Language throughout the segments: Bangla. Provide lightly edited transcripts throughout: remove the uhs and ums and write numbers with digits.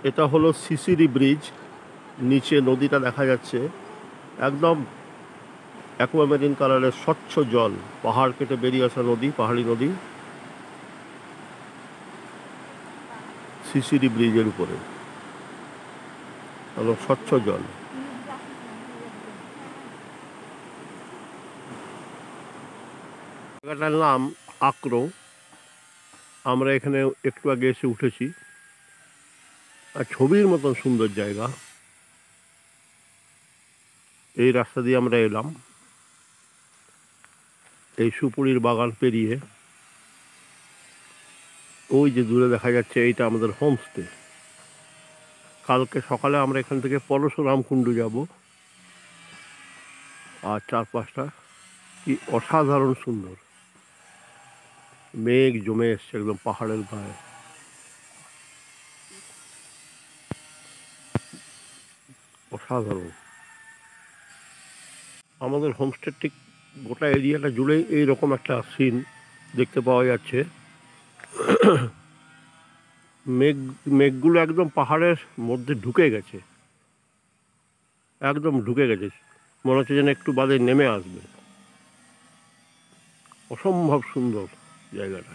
এটা হলো সিসিরি ব্রিজ। নিচে নদীটা দেখা যাচ্ছে, একদম অ্যাকুয়ামেরিন কালারের স্বচ্ছ জল, পাহাড় কেটে বেরিয়ে আসা নদী, পাহাড়ি নদী, সিসিরি ব্রিজের উপরে একদম স্বচ্ছ জল। জায়গাটার নাম আক্রো। আমরা এখানে একটু আগে এসে উঠেছি, আর ছবির মতন সুন্দর জায়গা। এই রাস্তা দিয়ে আমরা এলাম, এই সুপুরির বাগান পেরিয়ে। ওই যে দূরে দেখা যাচ্ছে, এইটা আমাদের হোমস্টে। কালকে সকালে আমরা এখান থেকে পরশুরাম কুণ্ডু যাব। আর চারপাশটা কি অসাধারণ সুন্দর, মেঘ জমে এসছে একদম পাহাড়ের গায়ে। অসাধারণ। আমাদের হোমস্টের ঠিক গোটা এরিয়াটা জুড়েই এইরকম একটা সিন দেখতে পাওয়া যাচ্ছে। মেঘগুলো একদম পাহাড়ের মধ্যে ঢুকে গেছে, একদম ঢুকে গেছে, মনে হচ্ছে যেন একটু বাদে নেমে আসবে। অসম্ভব সুন্দর জায়গাটা।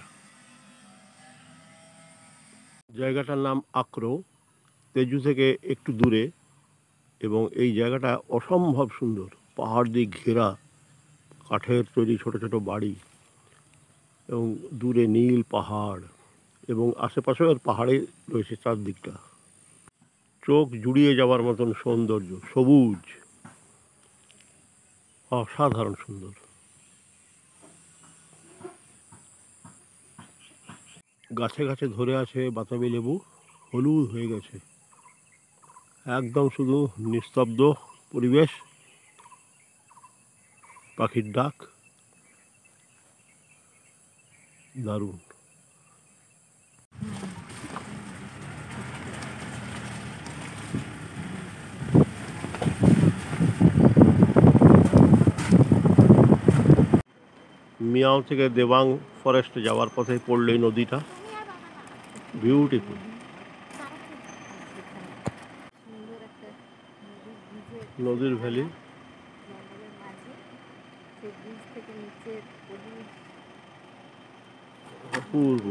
জায়গাটার নাম আক্রো, তেজু থেকে একটু দূরে, এবং এই জায়গাটা অসম্ভব সুন্দর। পাহাড় দিয়ে ঘেরা, কাঠের তৈরি ছোট ছোট বাড়ি, এবং দূরে নীল পাহাড়, এবং আশেপাশেও আর পাহাড়ে রয়েছে চারদিকটা। চোখ জুড়িয়ে যাওয়ার মতন সৌন্দর্য, সবুজ, অসাধারণ সুন্দর। গাছে গাছে ধরে আছে বাতাবি লেবু, হলুদ হয়ে গেছে। একদম শুধু নিস্তব্ধ পরিবেশ, পাখির ডাক, দারুণ। মিয়াও থেকে দেবাং ফরেস্টে যাওয়ার পথে পড়লেই নদীটা, বিউটিফুল। নদীর ভ্যালি, অপূর্ব।